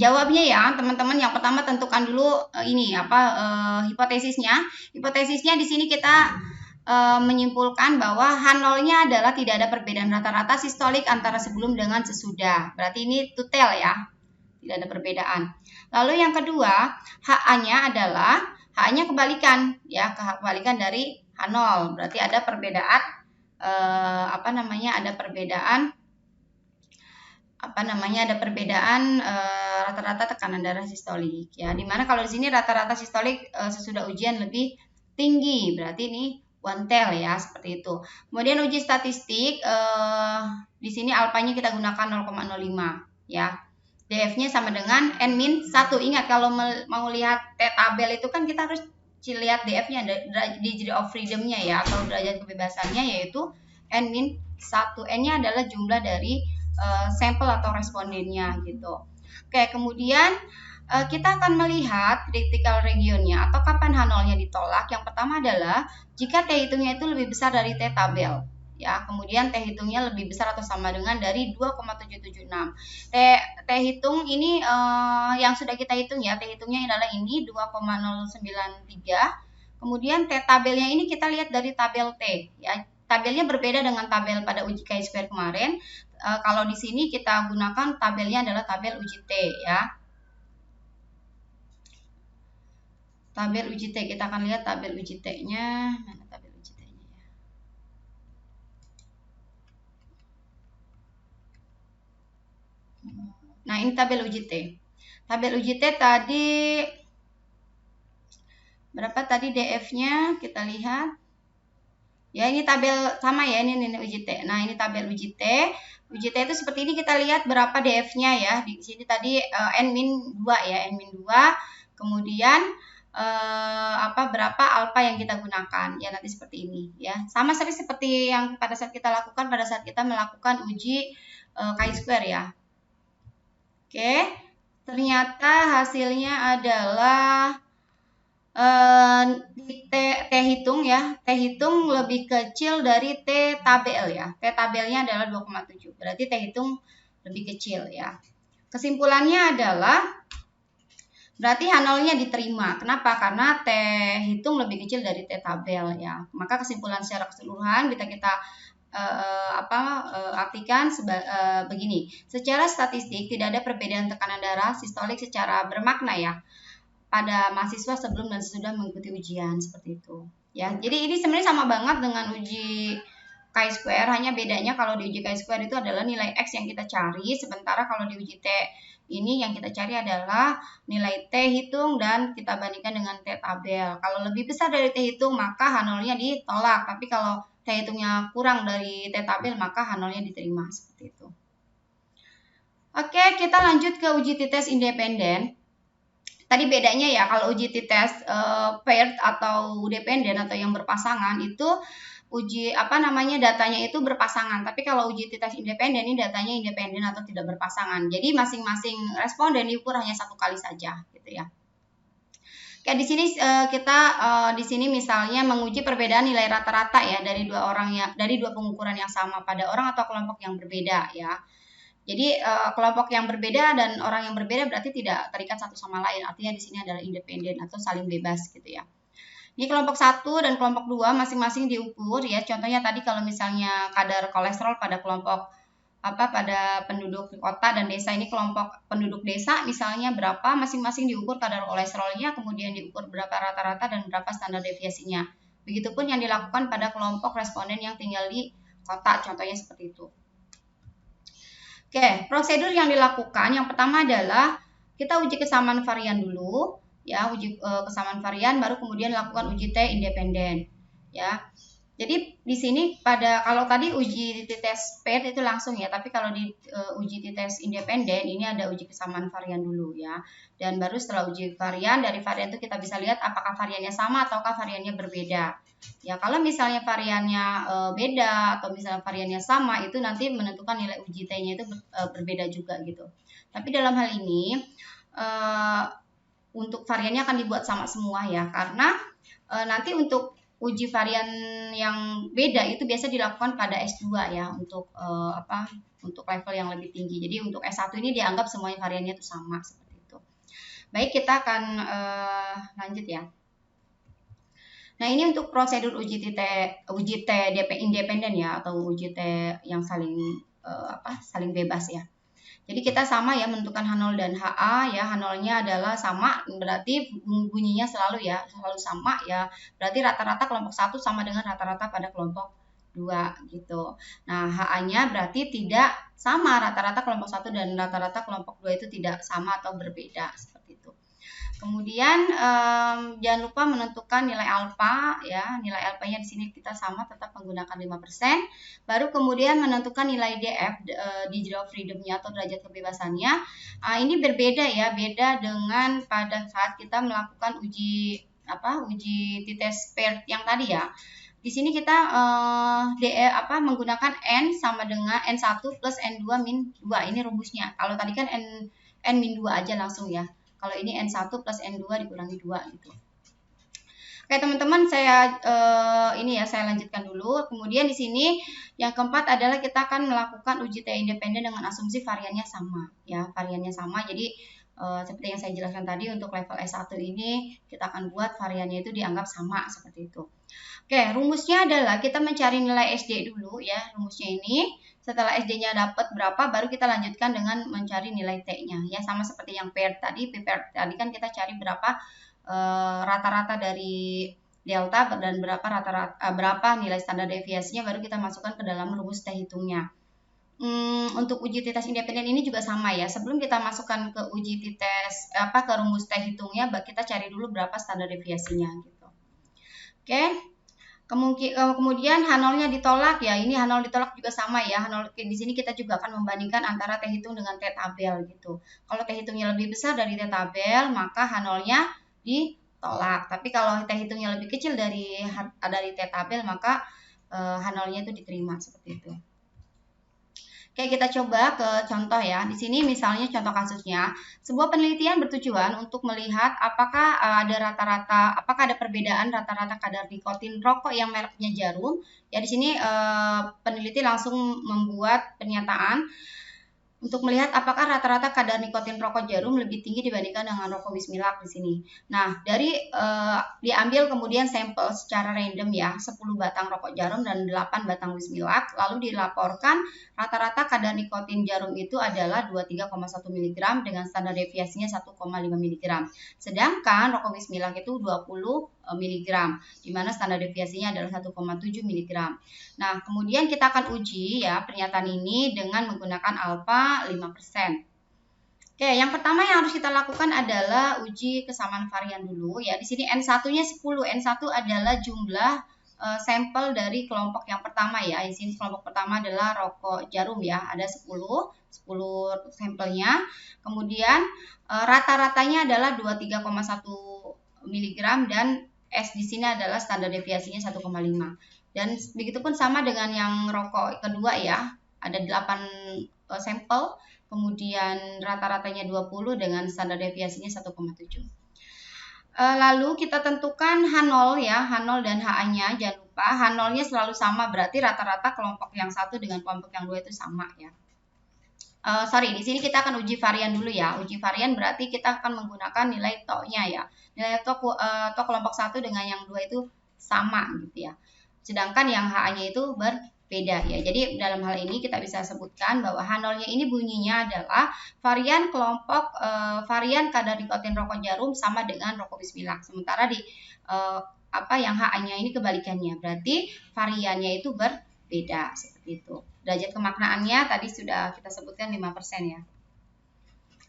S1: jawabnya ya teman-teman. Yang pertama tentukan dulu hipotesisnya. Hipotesisnya di sini kita menyimpulkan bahwa H0-nya adalah tidak ada perbedaan rata-rata sistolik antara sebelum dengan sesudah. Berarti ini tutel ya, tidak ada perbedaan. Lalu yang kedua, HA-nya adalah H-nya kebalikan ya, kebalikan dari H0. Berarti ada perbedaan ada perbedaan rata-rata tekanan darah sistolik ya. Dimana kalau di sini rata-rata sistolik sesudah ujian lebih tinggi, berarti ini one tail ya, seperti itu. Kemudian uji statistik di sini alfanya kita gunakan 0,05 ya. DF-nya sama dengan N-1. Ingat kalau mau lihat T tabel itu kan kita harus lihat DF-nya, degree of freedom-nya ya, atau derajat kebebasannya, yaitu N-1. N-nya adalah jumlah dari sampel atau respondennya gitu. Oke, kemudian kita akan melihat critical region-nya atau kapan H0-nya ditolak. Yang pertama adalah jika T hitungnya itu lebih besar dari T tabel. Ya, kemudian T hitungnya lebih besar atau sama dengan dari 2,776. T hitung ini yang sudah kita hitung ya. T hitungnya adalah ini 2,093. Kemudian T tabelnya ini kita lihat dari tabel T ya. Tabelnya berbeda dengan tabel pada uji chi-square kemarin. Kalau di sini kita gunakan tabelnya adalah tabel uji T ya. Tabel uji T, kita akan lihat tabel uji T-nya. Mana tabel uji T-nya ya? Nah, ini tabel uji T. Tabel uji T tadi berapa tadi DF-nya? Kita lihat. Ya, ini tabel sama ya, ini uji T. Nah, ini tabel uji T. Uji T itu seperti ini, kita lihat berapa DF-nya ya. Di sini tadi N-2 ya, N-2. Kemudian berapa alfa yang kita gunakan ya, nanti seperti ini ya. Sama seperti yang pada saat kita lakukan pada saat kita melakukan uji chi-square ya. Oke. Ternyata hasilnya adalah T hitung ya, T hitung lebih kecil dari T tabel ya. T tabelnya adalah 2,7. Berarti T hitung lebih kecil ya. Kesimpulannya adalah berarti H0-nya diterima. Kenapa? Karena T hitung lebih kecil dari T tabel ya. Maka kesimpulan secara keseluruhan bisa kita artikan begini. Secara statistik tidak ada perbedaan tekanan darah sistolik secara bermakna ya pada mahasiswa sebelum dan sesudah mengikuti ujian, seperti itu ya. Jadi ini sebenarnya sama banget dengan uji chi-square, hanya bedanya kalau di uji chi-square itu adalah nilai X yang kita cari, sementara kalau di uji T ini yang kita cari adalah nilai T hitung dan kita bandingkan dengan T tabel. Kalau lebih besar dari T hitung maka H0-nya ditolak, tapi kalau T hitungnya kurang dari T tabel maka H0-nya diterima, seperti itu. Oke, kita lanjut ke uji t-test independen. Tadi bedanya ya, kalau uji t-test paired atau dependen atau yang berpasangan itu uji datanya itu berpasangan. Tapi kalau uji t-test independen ini datanya independen atau tidak berpasangan. Jadi masing-masing responden diukur hanya satu kali saja, gitu ya. Kayak di sini kita di sini misalnya menguji perbedaan nilai rata-rata ya dari dua pengukuran yang sama pada orang atau kelompok yang berbeda ya. Jadi kelompok yang berbeda dan orang yang berbeda berarti tidak terikat satu sama lain. Artinya di sini adalah independen atau saling bebas gitu ya. Ini kelompok 1 dan kelompok 2 masing-masing diukur ya. Contohnya tadi kalau misalnya kadar kolesterol pada kelompok pada penduduk kota dan desa, ini kelompok penduduk desa misalnya berapa, masing-masing diukur kadar kolesterolnya, kemudian diukur berapa rata-rata dan berapa standar deviasinya. Begitupun yang dilakukan pada kelompok responden yang tinggal di kota, contohnya seperti itu. Oke, prosedur yang dilakukan yang pertama adalah kita uji kesamaan varian dulu, ya, uji kesamaan varian, baru kemudian lakukan uji T independen, ya. Jadi di sini kalau tadi uji t-test paired itu langsung ya, tapi kalau di uji t-test independen ini ada uji kesamaan varian dulu ya. Dan baru setelah uji varian, dari varian itu kita bisa lihat apakah variannya sama ataukah variannya berbeda. Ya, kalau misalnya variannya beda atau misalnya variannya sama, itu nanti menentukan nilai uji T-nya itu berbeda juga gitu. Tapi dalam hal ini untuk variannya akan dibuat sama semua ya, karena nanti untuk uji varian yang beda itu biasa dilakukan pada S2 ya, untuk untuk level yang lebih tinggi. Jadi untuk S1 ini dianggap semuanya variannya itu sama, seperti itu. Baik, kita akan lanjut ya. Nah, ini untuk prosedur uji T DP independen ya, atau uji T yang saling bebas ya. Jadi kita sama ya menentukan H0 dan HA ya. H0-nya adalah sama, berarti bunyinya selalu ya, selalu sama ya. Berarti rata-rata kelompok 1 sama dengan rata-rata pada kelompok 2 gitu. Nah, HA-nya berarti tidak sama, rata-rata kelompok 1 dan rata-rata kelompok 2 itu tidak sama atau berbeda seperti itu. Kemudian jangan lupa menentukan nilai alfa ya. Nilai alfanya di sini kita sama tetap menggunakan 5%. Baru kemudian menentukan nilai DF, degree of freedom-nya atau derajat kebebasannya. Ini berbeda ya, beda dengan pada saat kita melakukan uji t-test paired yang tadi ya. Di sini kita menggunakan n sama dengan n1 plus n2 min 2. Ini rumusnya. Kalau tadi kan n min 2 aja langsung ya. Kalau ini N1 plus N2 dikurangi 2 gitu. Oke teman-teman, saya lanjutkan dulu. Kemudian di sini yang keempat adalah kita akan melakukan uji T independen dengan asumsi variannya sama ya, variannya sama. Jadi seperti yang saya jelaskan tadi, untuk level S1 ini kita akan buat variannya itu dianggap sama seperti itu. Oke, rumusnya adalah kita mencari nilai SD dulu ya, rumusnya ini. Setelah SD-nya dapat berapa, baru kita lanjutkan dengan mencari nilai T-nya. Ya, sama seperti yang paired tadi. Paired tadi kan kita cari berapa rata-rata dari delta dan berapa nilai standar deviasinya, baru kita masukkan ke dalam rumus T hitungnya. Untuk uji t-test independen ini juga sama ya. Sebelum kita masukkan ke uji t-test ke rumus T hitungnya, kita cari dulu berapa standar deviasinya gitu. Oke. Kemudian H0-nya ditolak ya. Ini H0 ditolak juga sama ya. H0 di sini kita juga akan membandingkan antara T hitung dengan T tabel gitu. Kalau T hitungnya lebih besar dari T tabel, maka H0-nya ditolak. Tapi kalau T hitungnya lebih kecil dari T tabel, maka H0-nya itu diterima seperti itu. Oke, kita coba ke contoh ya. Di sini misalnya contoh kasusnya, sebuah penelitian bertujuan untuk melihat apakah ada perbedaan rata-rata kadar nikotin rokok yang mereknya Jarum. Ya, di sini peneliti langsung membuat pernyataan untuk melihat apakah rata-rata kadar nikotin rokok Jarum lebih tinggi dibandingkan dengan rokok Wismilak di sini. Nah, diambil kemudian sampel secara random ya, 10 batang rokok Jarum dan 8 batang Wismilak, lalu dilaporkan rata-rata kadar nikotin Jarum itu adalah 23,1 mg dengan standar deviasinya 1,5 mg. Sedangkan rokok Wismilak itu 20 mg, di mana standar deviasinya adalah 1,7 mg. Nah, kemudian kita akan uji ya pernyataan ini dengan menggunakan alfa 5%. Oke, yang pertama yang harus kita lakukan adalah uji kesamaan varian dulu ya. Di sini N1-nya 10. N1 adalah jumlah sampel dari kelompok yang pertama ya. Di sini kelompok pertama adalah rokok Jarum ya. Ada 10 sampelnya. Kemudian rata-ratanya adalah 23,1 mg dan S di sini adalah standar deviasinya 1,5. Dan begitupun sama dengan yang rokok kedua ya. Ada 8 sampel, kemudian rata-ratanya 20 dengan standar deviasinya 1,7. Lalu kita tentukan H0 ya, H0 dan HA-nya. Jangan lupa H0-nya selalu sama, berarti rata-rata kelompok yang satu dengan kelompok yang 2 itu sama ya. Di sini kita akan uji varian dulu ya. Uji varian berarti kita akan menggunakan nilai TO-nya ya. Nilai TO kelompok 1 dengan yang 2 itu sama gitu ya. Sedangkan yang HA-nya itu berbeda ya. Jadi dalam hal ini kita bisa sebutkan bahwa H0-nya ini bunyinya adalah varian kadar nikotin rokok Jarum sama dengan rokok Wismilak. Sementara yang HA-nya ini kebalikannya. Berarti variannya itu berbeda seperti itu. Derajat kemaknaannya tadi sudah kita sebutkan 5% ya.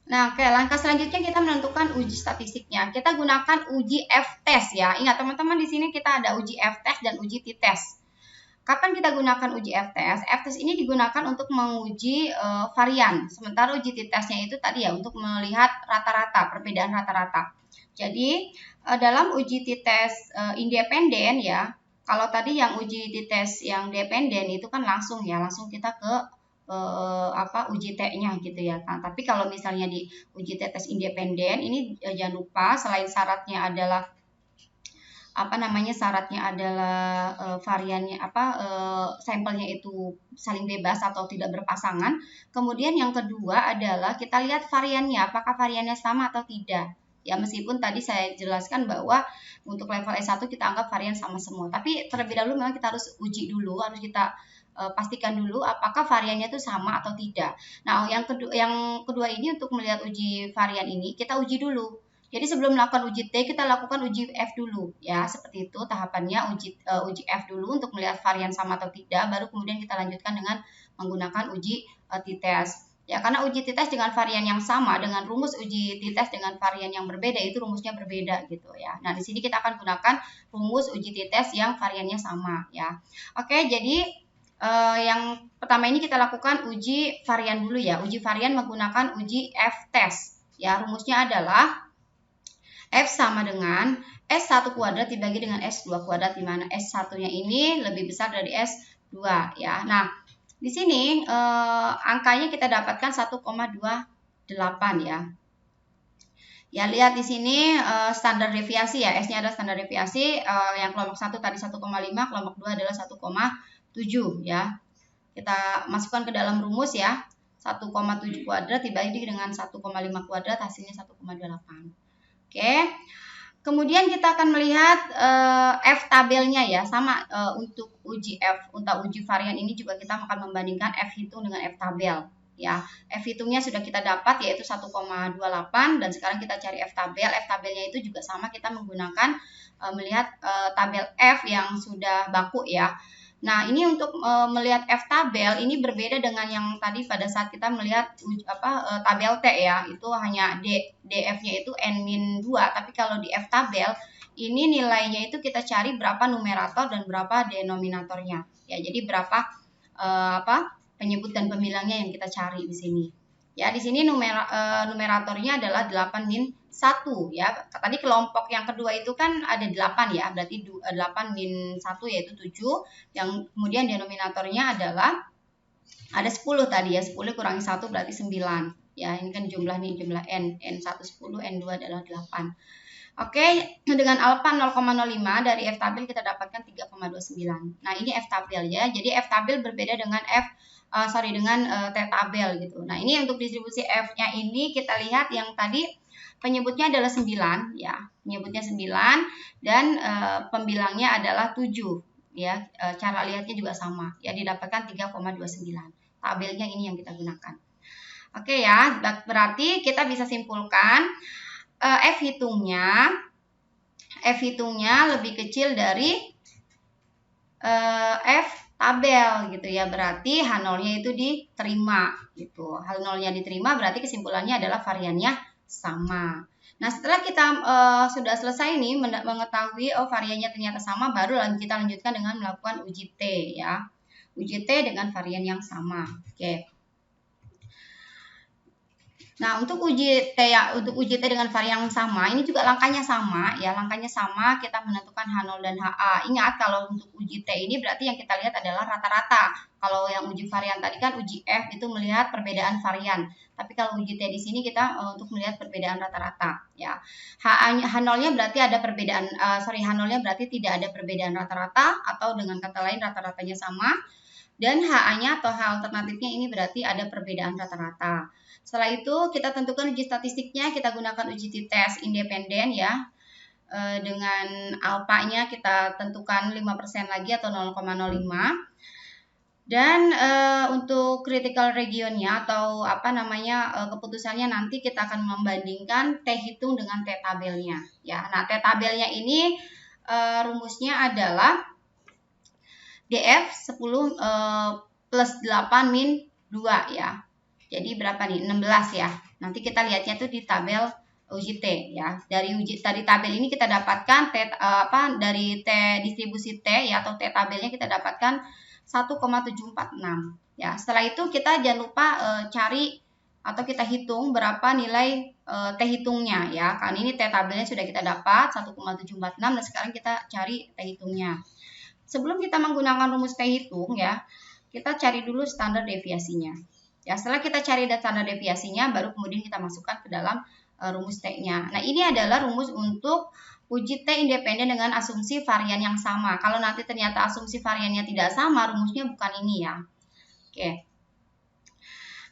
S1: Nah, oke, langkah selanjutnya kita menentukan uji statistiknya. Kita gunakan uji F-test ya. Ingat teman-teman, di sini kita ada uji F-test dan uji t-test. Kapan kita gunakan uji F-test? F-test ini digunakan untuk menguji varian. Sementara uji t-testnya itu tadi ya untuk melihat rata-rata, perbedaan rata-rata. Jadi dalam uji t-test independen ya, kalau tadi yang uji t-test yang dependen itu kan langsung kita ke uji T-nya gitu ya. Nah, tapi kalau misalnya di uji t-test independen ini jangan lupa selain syaratnya adalah variannya sampelnya itu saling bebas atau tidak berpasangan. Kemudian yang kedua adalah kita lihat variannya, apakah variannya sama atau tidak. Ya, meskipun tadi saya jelaskan bahwa untuk level S1 kita anggap varian sama semua. Tapi terlebih dahulu memang kita harus uji dulu, harus kita pastikan dulu apakah variannya itu sama atau tidak. Nah, yang kedua ini untuk melihat uji varian ini kita uji dulu. Jadi sebelum melakukan uji T kita lakukan uji F dulu ya, seperti itu tahapannya, uji F dulu untuk melihat varian sama atau tidak, baru kemudian kita lanjutkan dengan menggunakan uji t-test. Ya, karena uji t-test dengan varian yang sama, dengan rumus uji t-test dengan varian yang berbeda, itu rumusnya berbeda gitu ya. Nah, di sini kita akan gunakan rumus uji t-test yang variannya sama ya. Oke, jadi yang pertama ini kita lakukan uji varian dulu ya. Uji varian menggunakan uji f-test. Ya, rumusnya adalah F sama dengan S1 kuadrat dibagi dengan S2 kuadrat, di mana S1-nya ini lebih besar dari S2 ya. Nah, di sini angkanya kita dapatkan 1,28 ya. Ya, lihat di sini standar deviasi ya. S-nya adalah standar deviasi, yang kelompok 1 tadi 1,5, kelompok 2 adalah 1,7 ya. Kita masukkan ke dalam rumus ya. 1,7 kuadrat dibagi dengan 1,5 kuadrat, hasilnya 1,28. Oke. Kemudian kita akan melihat F tabelnya ya, sama untuk uji F, untuk uji varian ini juga kita akan membandingkan F hitung dengan F tabel ya. F hitungnya sudah kita dapat yaitu 1,28, dan sekarang kita cari F tabel. F tabelnya itu juga sama, kita menggunakan melihat tabel F yang sudah baku ya. Nah, ini untuk melihat F tabel ini berbeda dengan yang tadi pada saat kita melihat tabel T ya, itu hanya DF-nya itu N-2, tapi kalau di F tabel ini nilainya itu kita cari berapa numerator dan berapa denominatornya. Ya, jadi berapa penyebut dan pembilangnya yang kita cari di sini. Ya, di sini numeratornya adalah 8-1 ya. Tadi kelompok yang kedua itu kan ada 8 ya, berarti 8-1 yaitu 7. Yang kemudian denominatornya adalah ada 10 tadi ya, 10 kurangi 1 berarti 9. Ya, ini kan jumlah N. N1 10, N2 adalah 8. Oke, dengan alfa 0,05 dari F tabel kita dapatkan 3,29. Nah, ini F tabel ya. Jadi F tabel berbeda dengan T tabel gitu. Nah, ini untuk distribusi F-nya ini kita lihat yang tadi penyebutnya adalah 9 ya. Penyebutnya 9 dan pembilangnya adalah 7 ya. Cara lihatnya juga sama ya, didapatkan 3,29. Tabelnya ini yang kita gunakan. Oke ya, berarti kita bisa simpulkan F hitungnya lebih kecil dari F tabel gitu ya, berarti H0-nya itu diterima gitu. H0-nya diterima berarti kesimpulannya adalah variannya sama. Nah, setelah kita sudah selesai nih mengetahui variannya ternyata sama, baru kita lanjutkan dengan melakukan uji T ya. Uji T dengan varian yang sama. Oke. Nah, untuk uji T dengan varian yang sama, ini juga langkahnya sama ya, kita menentukan H0 dan HA. Ingat kalau untuk uji T ini berarti yang kita lihat adalah rata-rata. Kalau yang uji varian tadi kan uji F itu melihat perbedaan varian. Tapi kalau uji T di sini kita untuk melihat perbedaan rata-rata ya. H0-nya berarti ada perbedaan H0-nya berarti tidak ada perbedaan rata-rata, atau dengan kata lain rata-ratanya sama. Dan HA-nya atau H alternatifnya ini berarti ada perbedaan rata-rata. Setelah itu kita tentukan uji statistiknya, kita gunakan uji t-test independen ya. Dengan alfanya kita tentukan 5% lagi atau 0,05. Dan untuk critical regionnya atau keputusannya nanti kita akan membandingkan T hitung dengan T tabelnya ya. Nah, T tabelnya ini rumusnya adalah DF 10 plus 8 min 2 ya. Jadi berapa nih? 16 ya. Nanti kita lihatnya tuh di tabel uji T ya. Dari tabel ini kita dapatkan dari T distribusi T ya, atau T tabelnya kita dapatkan 1,746 ya. Setelah itu kita jangan lupa cari atau kita hitung berapa nilai T hitungnya ya. Kan ini T tabelnya sudah kita dapat 1,746, dan sekarang kita cari T hitungnya. Sebelum kita menggunakan rumus T hitung ya, kita cari dulu standar deviasinya. Ya, setelah kita cari standar deviasinya, baru kemudian kita masukkan ke dalam rumus T-nya. Nah, ini adalah rumus untuk uji T independen dengan asumsi varian yang sama. Kalau nanti ternyata asumsi variannya tidak sama, rumusnya bukan ini ya. Oke.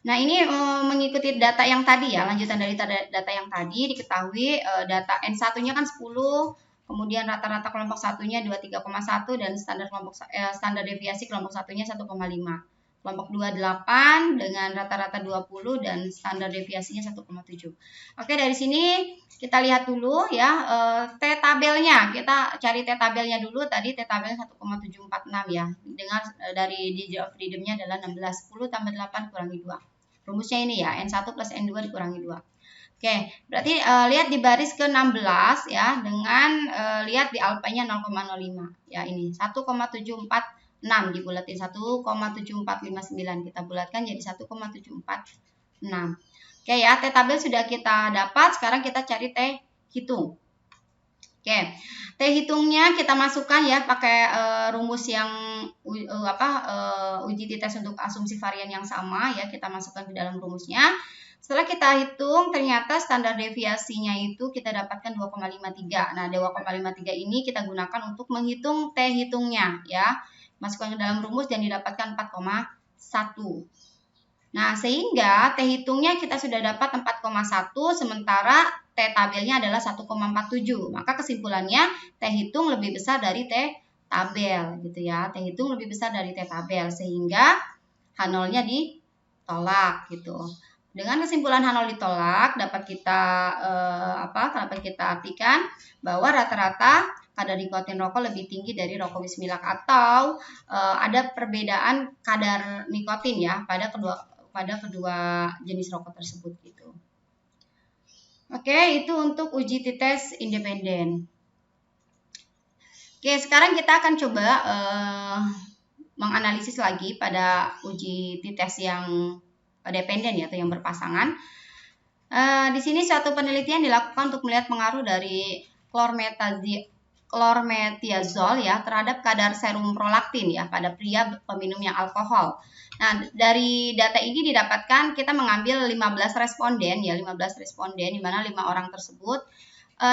S1: Nah, ini mengikuti data yang tadi ya, lanjutan dari data yang tadi diketahui data N1-nya kan 10, kemudian rata-rata kelompok satunya 23,1 dan standar deviasi kelompok satunya 1,5. Kelompok 2 8 dengan rata-rata 20 dan standar deviasinya 1,7. Oke, dari sini kita lihat dulu ya T tabelnya. Kita cari T tabelnya dulu. Tadi T tabelnya 1,746 ya. Dengan dari degree of freedom-nya adalah 16. 10 tambah 8 kurangi 2. Rumusnya ini ya, N1 plus N2 dikurangi 2. Oke, berarti lihat di baris ke-16 ya, dengan lihat di alfanya 0,05. Ya, ini 1,746 dibulatin 1,7459. Kita bulatkan jadi 1,746. Oke ya, T tabel sudah kita dapat, sekarang kita cari T hitung. Oke, T hitungnya kita masukkan ya pakai rumus yang uji t-test untuk asumsi varian yang sama ya, kita masukkan ke dalam rumusnya. Setelah kita hitung, ternyata standar deviasinya itu kita dapatkan 2,53. Nah, 2,53 ini kita gunakan untuk menghitung T hitungnya ya. Masukkan ke dalam rumus dan didapatkan 4,1. Nah, sehingga T hitungnya kita sudah dapat 4,1, sementara T tabelnya adalah 1,47. Maka kesimpulannya T hitung lebih besar dari T tabel gitu ya. T hitung lebih besar dari T tabel, sehingga H0-nya ditolak gitu. Dengan kesimpulan H0 ditolak, dapat kita artikan bahwa rata-rata kadar nikotin rokok lebih tinggi dari rokok Wismilak, atau ada perbedaan kadar nikotin ya pada kedua jenis rokok tersebut gitu. Oke, itu untuk uji t-test independen. Oke, sekarang kita akan coba menganalisis lagi pada uji t-test yang dependen ya, atau yang berpasangan. Di sini suatu penelitian dilakukan untuk melihat pengaruh dari chlormethiazole ya terhadap kadar serum prolaktin ya pada pria peminum yang alkohol. Nah, dari data ini didapatkan kita mengambil 15 responden ya, 15 responden di mana 5 orang tersebut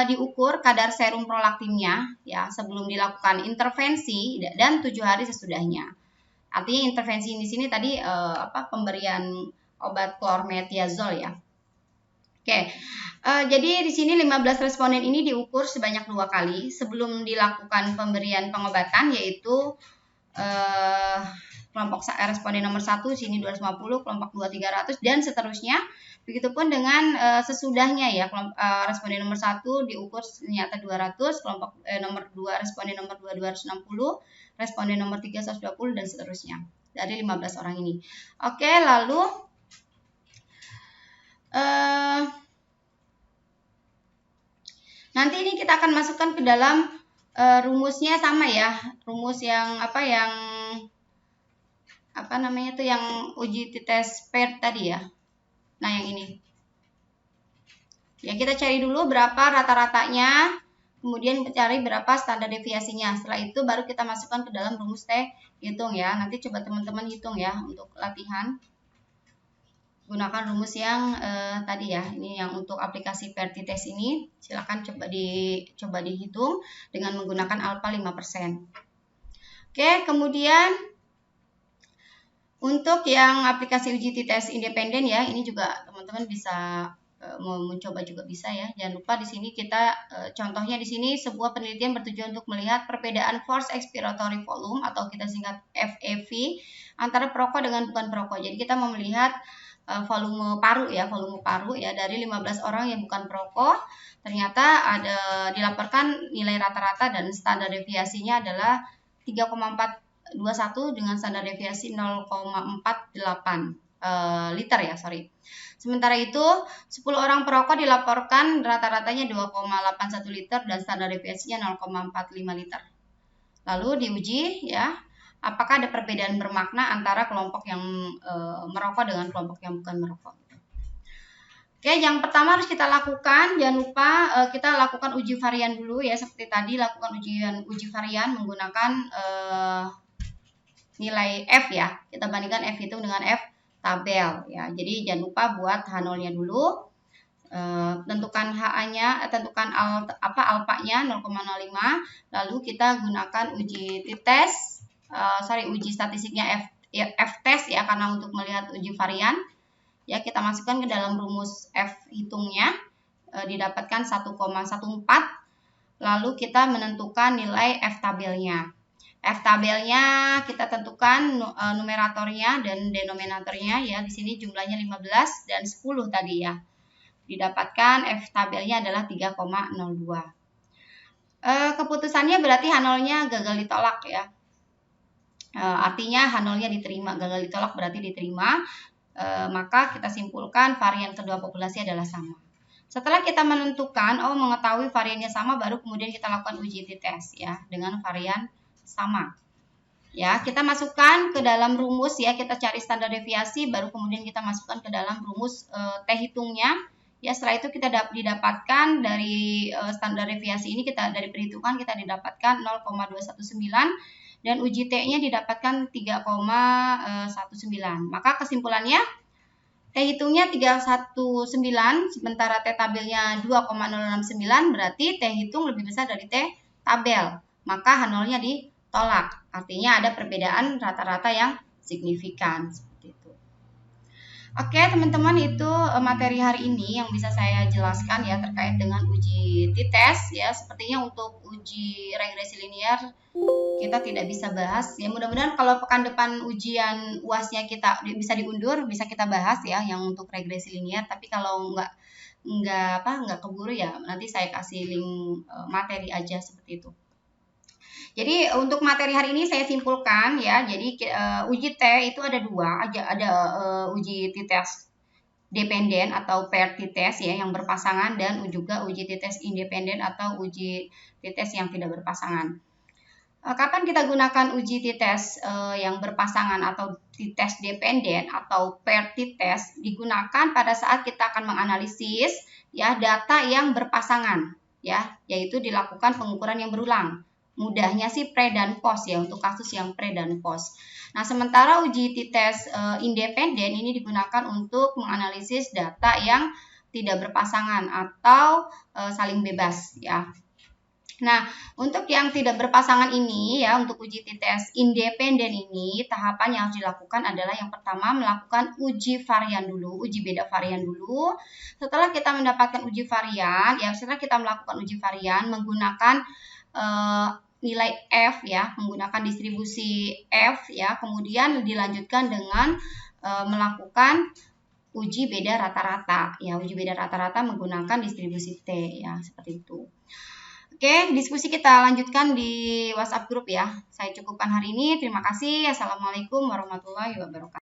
S1: diukur kadar serum prolaktinnya ya sebelum dilakukan intervensi dan 7 hari sesudahnya. Artinya intervensi di sini tadi pemberian obat chlormethiazole ya. Oke, jadi di sini 15 responden ini diukur sebanyak 2 kali sebelum dilakukan pemberian pengobatan, yaitu kelompok responden nomor 1 sini 250, kelompok 2 300 dan seterusnya. Begitupun dengan sesudahnya ya, responden nomor 1 diukur ternyata 200, kelompok nomor 2 responden nomor 2 260, responden nomor 3 120 dan seterusnya dari 15 orang ini. Oke, lalu nanti ini kita akan masukkan ke dalam rumusnya sama ya, rumus yang yang uji t-test paired tadi ya. Nah, yang ini. Ya, kita cari dulu berapa rata-ratanya, kemudian cari berapa standar deviasinya. Setelah itu baru kita masukkan ke dalam rumus T hitung ya. Nanti coba teman-teman hitung ya untuk latihan. Gunakan rumus yang tadi ya. Ini yang untuk aplikasi paired t-test ini. Silakan coba dihitung dengan menggunakan alpha 5%. Oke, kemudian untuk yang aplikasi uji t-test independen ya, ini juga teman-teman bisa mau mencoba juga bisa ya. Jangan lupa di sini kita contohnya di sini sebuah penelitian bertujuan untuk melihat perbedaan forced expiratory volume atau kita singkat FEV antara perokok dengan bukan perokok. Jadi kita mau melihat volume paru ya dari 15 orang yang bukan perokok. Ternyata dilaporkan nilai rata-rata dan standar deviasinya adalah 3,421 dengan standar deviasi 0,48 liter ya, Sementara itu, 10 orang perokok dilaporkan rata-ratanya 2,81 liter dan standar deviasinya 0,45 liter. Lalu diuji ya, apakah ada perbedaan bermakna antara kelompok yang merokok dengan kelompok yang bukan merokok. Oke, yang pertama harus kita lakukan, jangan lupa kita lakukan uji varian dulu ya, seperti tadi lakukan uji varian menggunakan nilai F ya. Kita bandingkan F hitung dengan F tabel ya. Jadi jangan lupa buat H0-nya dulu. Tentukan HA-nya, tentukan alpha-nya 0,05. Lalu kita gunakan uji t-test, uji statistiknya F-test ya, karena untuk melihat uji varian. Ya, kita masukkan ke dalam rumus F hitungnya, didapatkan 1,14. Lalu kita menentukan nilai F tabelnya. F tabelnya kita tentukan numeratornya dan denominatornya ya. Di sini jumlahnya 15 dan 10 tadi ya. Didapatkan F tabelnya adalah 3,02. Keputusannya berarti H0-nya gagal ditolak ya. Artinya H0-nya diterima, gagal ditolak berarti diterima. Maka kita simpulkan varian kedua populasi adalah sama. Setelah kita menentukan, mengetahui variannya sama, baru kemudian kita lakukan uji t-test ya dengan varian sama. Ya, kita masukkan ke dalam rumus ya, kita cari standar deviasi, baru kemudian kita masukkan ke dalam rumus T hitungnya. Ya, setelah itu kita didapatkan dari standar deviasi ini, kita dari perhitungan kita didapatkan 0,219 dan uji T-nya didapatkan 3,19. Maka kesimpulannya T hitungnya 319 sementara T tabelnya 2,069, berarti T hitung lebih besar dari T tabel. Maka H0-nya ditolak. Artinya ada perbedaan rata-rata yang signifikan seperti itu. Oke, teman-teman, itu materi hari ini yang bisa saya jelaskan ya terkait dengan uji t-test ya. Sepertinya untuk uji regresi linear kita tidak bisa bahas ya. Mudah-mudahan kalau pekan depan ujian UAS-nya kita bisa diundur, bisa kita bahas ya yang untuk regresi linear. Tapi kalau nggak keburu ya, nanti saya kasih link materi aja seperti itu. Jadi untuk materi hari ini saya simpulkan ya. Jadi uji T itu ada dua, ada uji t-test dependen atau paired t-test ya yang berpasangan, dan juga uji t-test independen atau uji t-test yang tidak berpasangan. Kapan kita gunakan uji t-test yang berpasangan atau t-test dependen atau paired t-test? Digunakan pada saat kita akan menganalisis ya data yang berpasangan ya, yaitu dilakukan pengukuran yang berulang. Mudahnya sih pre dan post ya, untuk kasus yang pre dan post. Nah, sementara uji t-test independen ini digunakan untuk menganalisis data yang tidak berpasangan atau saling bebas ya. Nah, untuk yang tidak berpasangan ini ya, untuk uji t-test independen ini, tahapan yang harus dilakukan adalah yang pertama melakukan uji varian dulu, uji beda varian dulu. Setelah kita mendapatkan uji varian, ya setelah kita melakukan uji varian menggunakan nilai F ya, menggunakan distribusi F ya, kemudian dilanjutkan dengan melakukan uji beda rata-rata ya, uji beda rata-rata menggunakan distribusi T ya, seperti itu. Oke, diskusi kita lanjutkan di WhatsApp grup ya. Saya cukupkan hari ini. Terima kasih. Assalamualaikum warahmatullahi wabarakatuh.